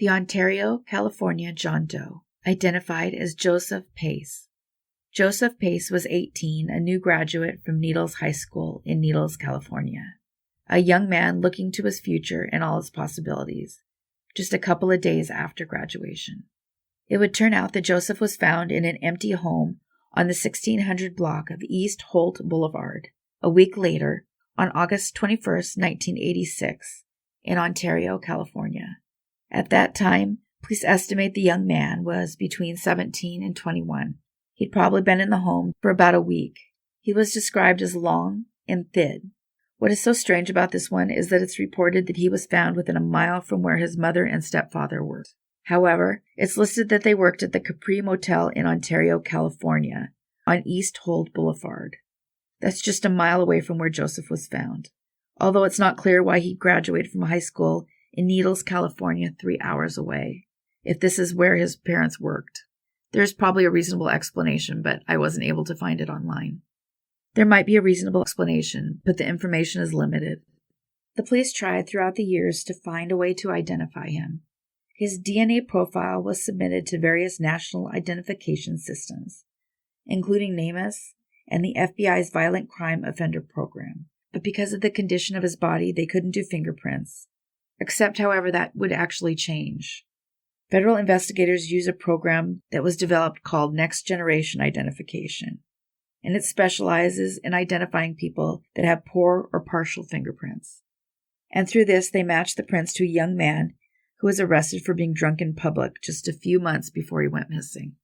The Ontario, California John Doe, identified as Joseph Pace. Joseph Pace was 18, a new graduate from Needles High School in Needles, California. A young man looking to his future and all its possibilities, just a couple of days after graduation. It would turn out that Joseph was found in an empty home on the 1600 block of East Holt Boulevard, a week later, on August 21, 1986, in Ontario, California. At that time, police estimate the young man was between 17 and 21. He'd probably been in the home for about a week. He was described as long and thin. What is so strange about this one is that it's reported that he was found within a mile from where his mother and stepfather worked. However, it's listed that they worked at the Capri Motel in Ontario, California, on East Holt Boulevard. That's just a mile away from where Joseph was found, although it's not clear why he graduated from high school in Needles, California, 3 hours away, if this is where his parents worked. There's probably a reasonable explanation, but I wasn't able to find it online. There might be a reasonable explanation, but the information is limited. The police tried throughout the years to find a way to identify him. His DNA profile was submitted to various national identification systems, including NamUs and the FBI's Violent Crime Offender Program. But because of the condition of his body, they couldn't do fingerprints. Except, however, that would actually change. Federal investigators use a program that was developed called Next Generation Identification, and it specializes in identifying people that have poor or partial fingerprints. And through this, they match the prints to a young man who was arrested for being drunk in public just a few months before he went missing.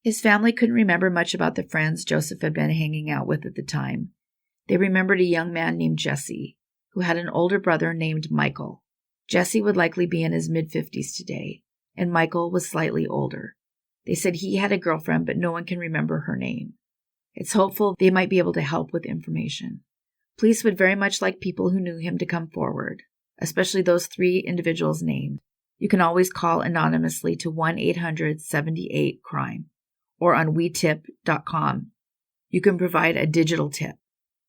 His family couldn't remember much about the friends Joseph had been hanging out with at the time. They remembered a young man named Jesse, who had an older brother named Michael. Jesse would likely be in his mid-50s today, and Michael was slightly older. They said he had a girlfriend, but no one can remember her name. It's hopeful they might be able to help with information. Police would very much like people who knew him to come forward, especially those 3 individuals named. You can always call anonymously to 1-800-78-CRIME or on WeTip.com. You can provide a digital tip.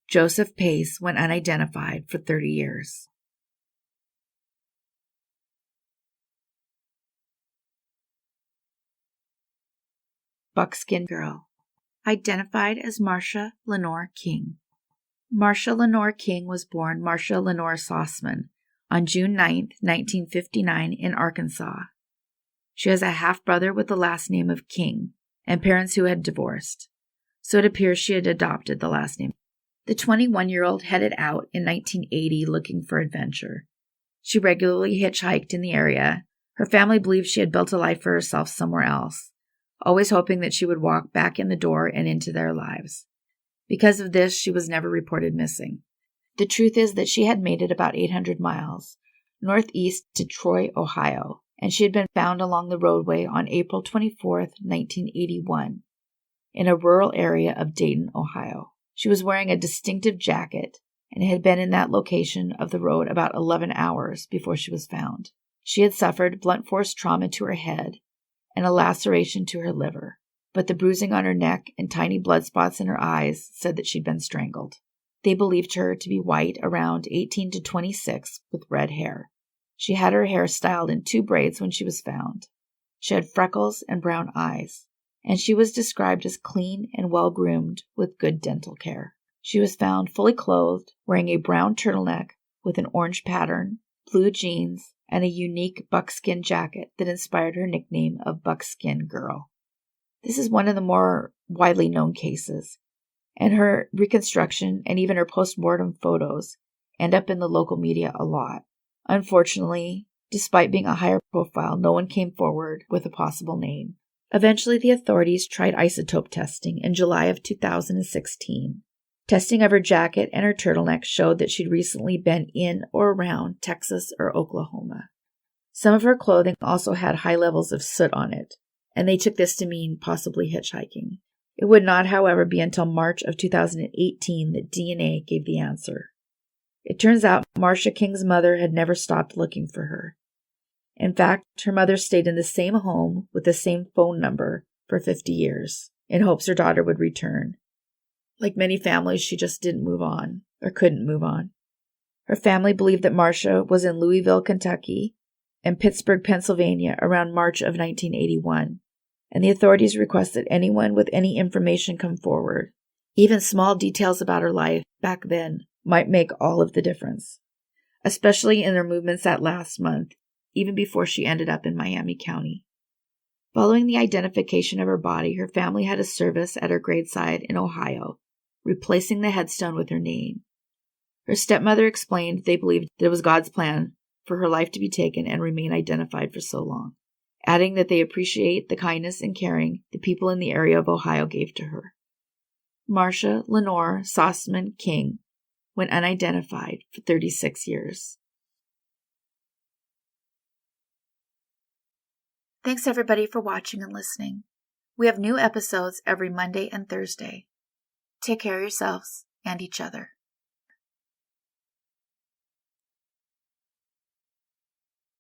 Joseph Pace went unidentified for 30 years. Buckskin Girl, identified as Marcia Lenore King. Marcia Lenore King was born Marcia Lenore Sossman on June 9, 1959 in Arkansas. She has a half-brother with the last name of King and parents who had divorced, so it appears she had adopted the last name. The 21-year-old headed out in 1980 looking for adventure. She regularly hitchhiked in the area. Her family believed she had built a life for herself somewhere else, always hoping that she would walk back in the door and into their lives. Because of this, she was never reported missing. The truth is that she had made it about 800 miles, northeast to Troy, Ohio, and she had been found along the roadway on April 24, 1981, in a rural area of Dayton, Ohio. She was wearing a distinctive jacket and had been in that location of the road about 11 hours before she was found. She had suffered blunt force trauma to her head and a laceration to her liver, but the bruising on her neck and tiny blood spots in her eyes said that she'd been strangled. They believed her to be white, around 18 to 26, with red hair. She had her hair styled in 2 braids when she was found. She had freckles and brown eyes, and she was described as clean and well-groomed with good dental care. She was found fully clothed, wearing a brown turtleneck with an orange pattern, blue jeans, and a unique buckskin jacket that inspired her nickname of Buckskin Girl. This is one of the more widely known cases, and her reconstruction and even her post-mortem photos end up in the local media a lot. Unfortunately, despite being a higher profile, no one came forward with a possible name. Eventually, the authorities tried isotope testing in July of 2016. Testing of her jacket and her turtleneck showed that she'd recently been in or around Texas or Oklahoma. Some of her clothing also had high levels of soot on it, and they took this to mean possibly hitchhiking. It would not, however, be until March of 2018 that DNA gave the answer. It turns out Marcia King's mother had never stopped looking for her. In fact, her mother stayed in the same home with the same phone number for 50 years, in hopes her daughter would return. Like many families, she just didn't move on, or couldn't move on. Her family believed that Marcia was in Louisville, Kentucky, in Pittsburgh, Pennsylvania around March of 1981, and the authorities requested anyone with any information come forward. Even small details about her life back then might make all of the difference, especially in her movements that last month, even before she ended up in Miami County. Following the identification of her body, her family had a service at her graveside in Ohio, replacing the headstone with her name. Her stepmother explained they believed that it was God's plan for her life to be taken and remain identified for so long, adding that they appreciate the kindness and caring the people in the area of Ohio gave to her. Marcia Lenore Sossman King went unidentified for 36 years. Thanks everybody for watching and listening. We have new episodes every Monday and Thursday. Take care of yourselves and each other.